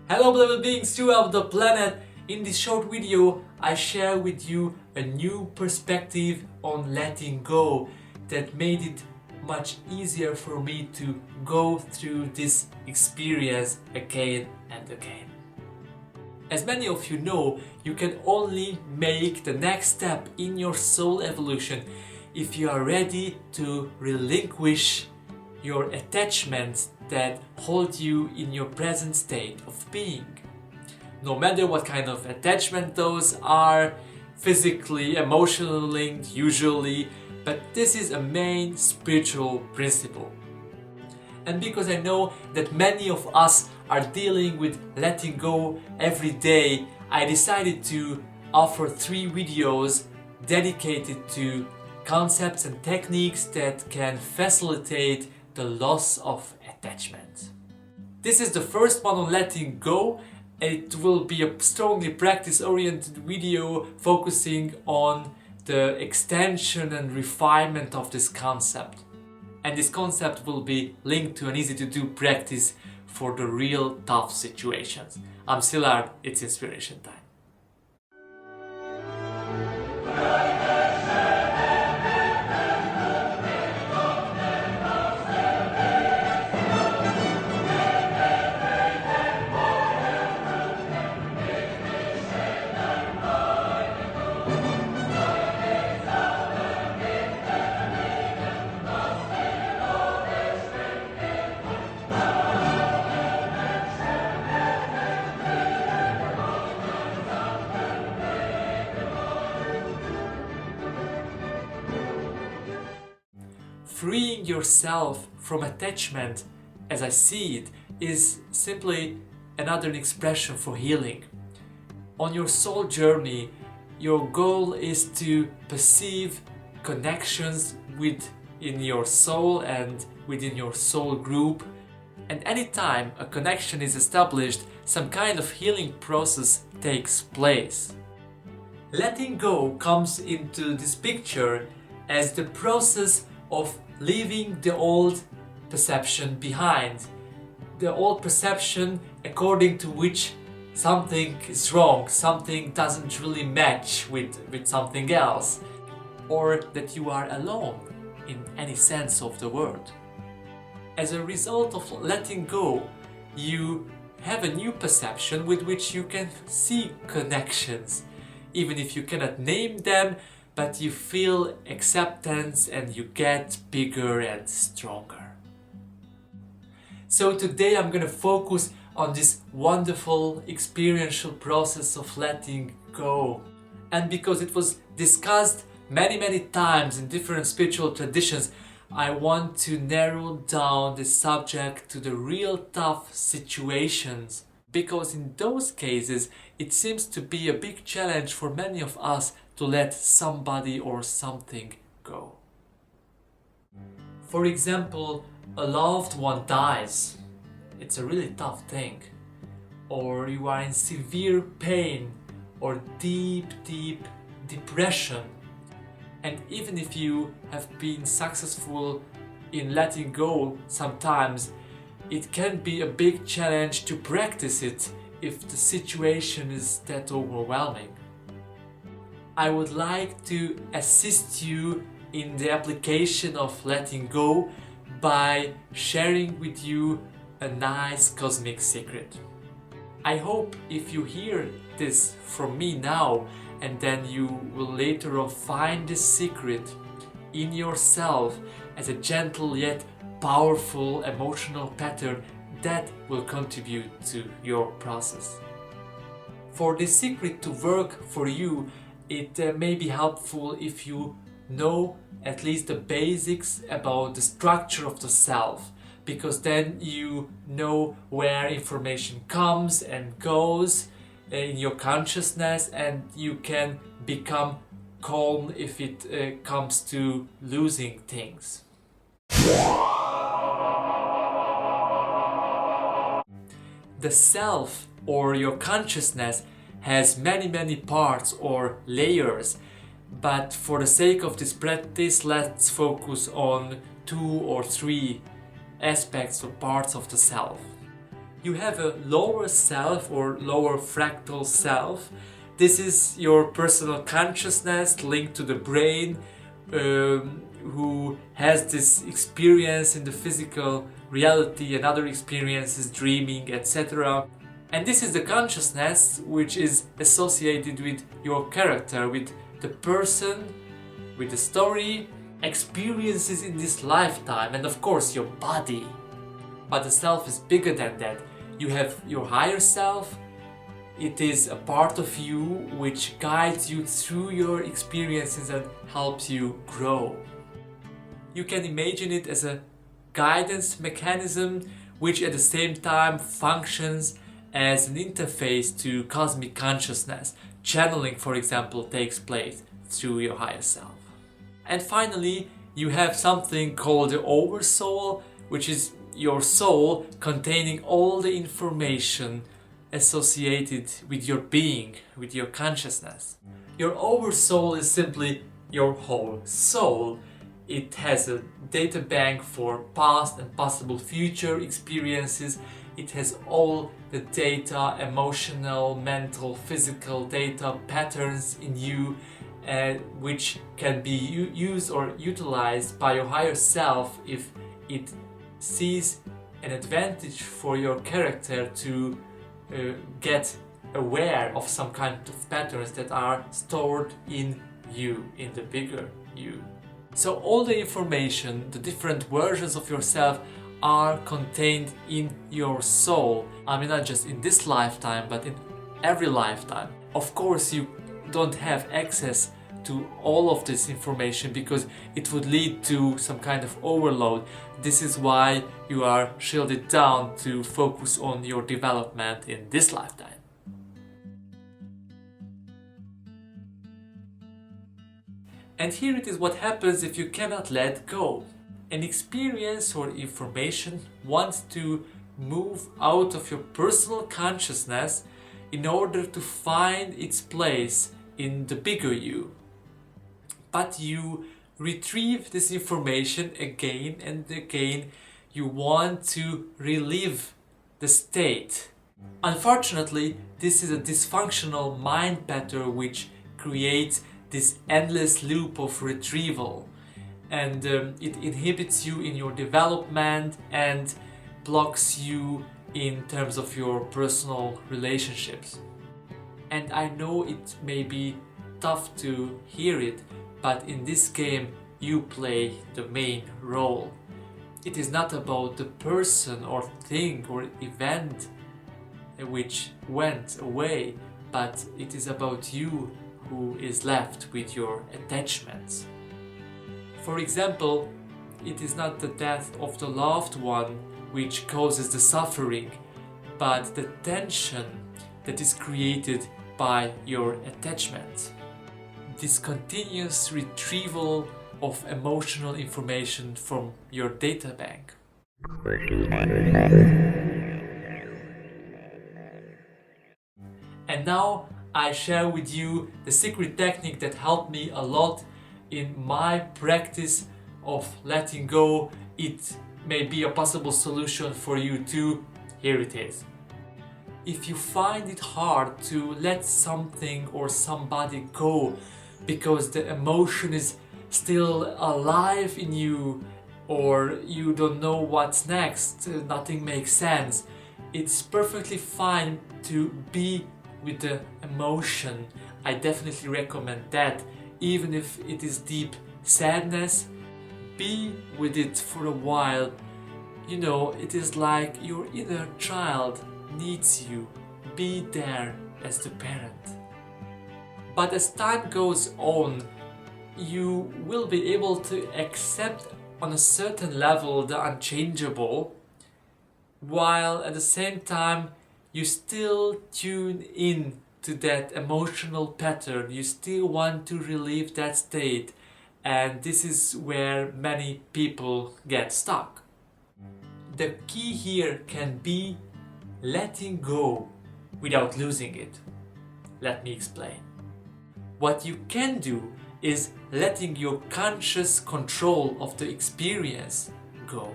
Hello beloved beings throughout the planet. In this short video I share with you a new perspective on letting go that made it much easier for me to go through this experience again and again. As many of you know, you can only make the next step in your soul evolution if you are ready to relinquish your attachments that hold you in your present state of being. No matter what kind of attachment those are, physically, emotionally linked usually, but this is a main spiritual principle. And because I know that many of us are dealing with letting go every day, I decided to offer 3 videos dedicated to concepts and techniques that can facilitate the loss of attachment. This is the first one on letting go. It will be a strongly practice-oriented video focusing on the extension and refinement of this concept. And this concept will be linked to an easy-to-do practice for the real tough situations. I'm Szilard, it's inspiration time. Freeing yourself from attachment, as I see it, is simply another expression for healing. On your soul journey, your goal is to perceive connections within your soul and within your soul group. And anytime a connection is established, some kind of healing process takes place. Letting go comes into this picture as the process of leaving the old perception behind. The old perception according to which something is wrong, something doesn't really match with something else, or that you are alone in any sense of the word. As a result of letting go, you have a new perception with which you can see connections, even if you cannot name them, but you feel acceptance and you get bigger and stronger. So today I'm gonna focus on this wonderful experiential process of letting go. And because it was discussed many times in different spiritual traditions, I want to narrow down the subject to the real tough situations. Because in those cases, it seems to be a big challenge for many of us to let somebody or something go. For example, a loved one dies. It's a really tough thing. Or you are in severe pain or deep depression. And even if you have been successful in letting go sometimes, it can be a big challenge to practice it if the situation is that overwhelming. I would like to assist you in the application of letting go by sharing with you a nice cosmic secret. I hope if you hear this from me now and then you will later on find this secret in yourself as a gentle yet powerful emotional pattern that will contribute to your process. For this secret to work for you, it may be helpful if you know at least the basics about the structure of the self, because then you know where information comes and goes in your consciousness, and you can become calm if it comes to losing things. The self or your consciousness has many parts or layers, but for the sake of this practice, let's focus on 2 or 3 aspects or parts of the self. You have a lower self or lower fractal self. This is your personal consciousness linked to the brain, who has this experience in the physical reality and other experiences, dreaming, etc. And this is the consciousness which is associated with your character, with the person, with the story, experiences in this lifetime, and of course your body. But the self is bigger than that. You have your higher self. It is a part of you which guides you through your experiences and helps you grow. You can imagine it as a guidance mechanism which at the same time functions as an interface to cosmic consciousness. Channeling, for example, takes place through your higher self. And finally, you have something called the oversoul, which is your soul containing all the information associated with your being, with your consciousness. Your oversoul is simply your whole soul. It has a data bank for past and possible future experiences. It has all the data, emotional, mental, physical data patterns in you, which can be used or utilized by your higher self if it sees an advantage for your character to get aware of some kind of patterns that are stored in you, in the bigger you. So all the information, the different versions of yourself are contained in your soul. I mean, not just in this lifetime, but in every lifetime. Of course, you don't have access to all of this information because it would lead to some kind of overload. This is why you are shielded down to focus on your development in this lifetime. And here it is what happens if you cannot let go. An experience or information wants to move out of your personal consciousness in order to find its place in the bigger you. But you retrieve this information again and again. You want to relive the state. Unfortunately, this is a dysfunctional mind pattern which creates this endless loop of retrieval, and it inhibits you in your development and blocks you in terms of your personal relationships. And I know it may be tough to hear it, but in this game you play the main role. It is not about the person or thing or event which went away, but it is about you who is left with your attachments. For example, it is not the death of the loved one which causes the suffering, but the tension that is created by your attachment. This continuous retrieval of emotional information from your data bank. And now I share with you the secret technique that helped me a lot in my practice of letting go. It may be a possible solution for you too. Here it is. If you find it hard to let something or somebody go because the emotion is still alive in you, or you don't know what's next, nothing makes sense, it's perfectly fine to be with the emotion. I definitely recommend that, even if it is deep sadness. Be with it for a while. You know, it is like your inner child needs you. Be there as the parent. But as time goes on, you will be able to accept on a certain level the unchangeable, while at the same time you still tune in to that emotional pattern. You still want to relive that state, and this is where many people get stuck. The key here can be letting go without losing it. Let me explain. What you can do is letting your conscious control of the experience go.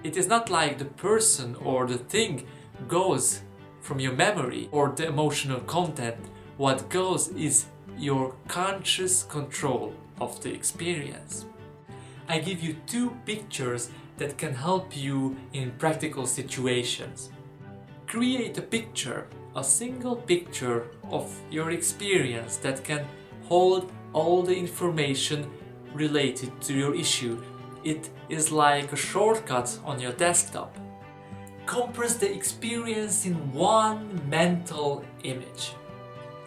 It is not like the person or the thing goes from your memory or the emotional content. What goes is your conscious control of the experience. I give you two pictures that can help you in practical situations. Create a picture, a single picture of your experience that can hold all the information related to your issue. It is like a shortcut on your desktop. Compress the experience in one mental image.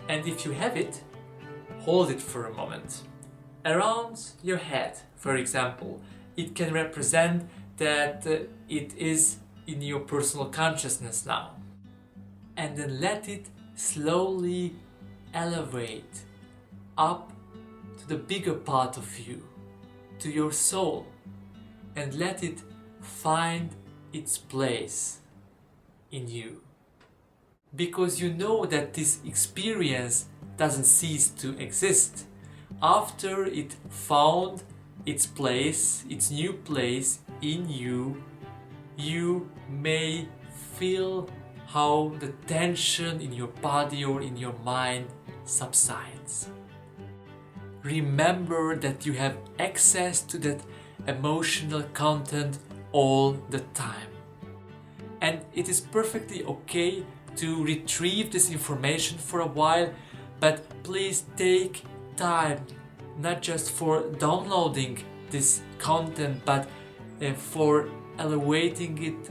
And if you have it, hold it for a moment. Around your head, for example, it can represent that it is in your personal consciousness now. And then let it slowly elevate up to the bigger part of you, to your soul, and let it find its place in you. Because you know that this experience doesn't cease to exist. After it found its place, its new place in you, you may feel how the tension in your body or in your mind subsides. Remember that you have access to that emotional content all the time. And it is perfectly okay to retrieve this information for a while, but please take time, not just for downloading this content, but for elevating it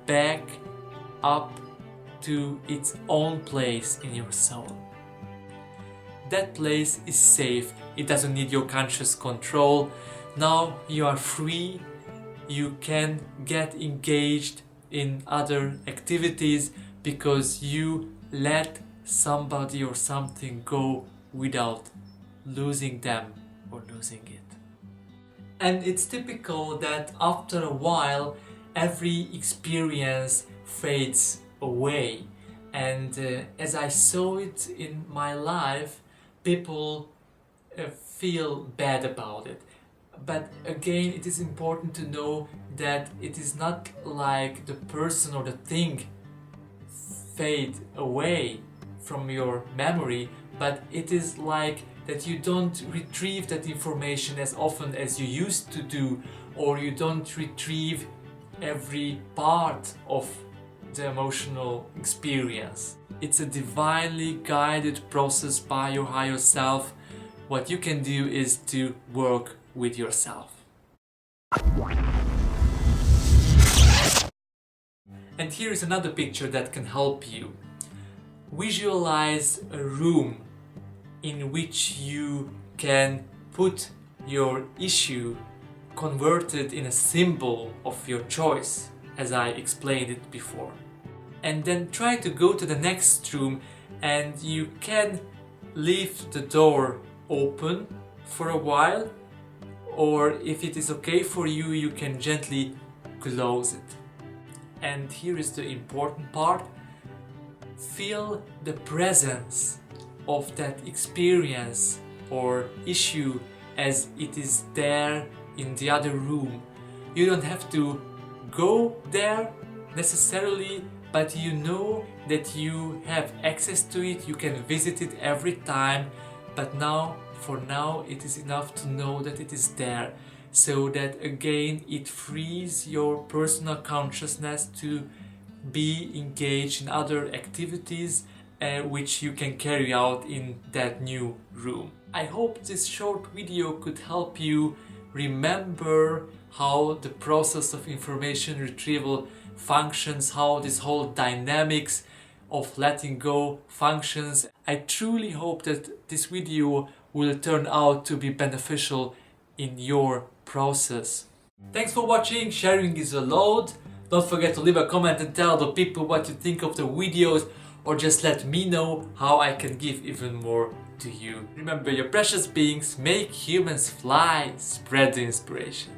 back up to its own place in your soul. That place is safe, it doesn't need your conscious control. Now you are free, you can get engaged in other activities because you let somebody or something go without losing them or losing it. And it's typical that after a while every experience fades away, and as I saw it in my life, people feel bad about it. But again, it is important to know that it is not like the person or the thing fade away from your memory, but it is like that you don't retrieve that information as often as you used to do, or you don't retrieve every part of the emotional experience. It's a divinely guided process by your higher self. What you can do is to work with yourself. And here is another picture that can help you. Visualize a room in which you can put your issue converted in a symbol of your choice, as I explained it before. And then try to go to the next room, and you can leave the door open for a while, or if it is okay for you, you can gently close it. And here is the important part. Feel the presence of that experience or issue as it is there in the other room. You don't have to go there necessarily, but you know that you have access to it, you can visit it every time, but for now it is enough to know that it is there, so that again it frees your personal consciousness to be engaged in other activities which you can carry out in that new room. I hope this short video could help you remember how the process of information retrieval functions, how this whole dynamics of letting go functions. I truly hope that this video will turn out to be beneficial in your process. Thanks for watching, sharing is allowed. Don't forget to leave a comment and tell the people what you think of the videos, or just let me know how I can give even more to you. Remember, your precious beings, make humans fly, spread the inspiration.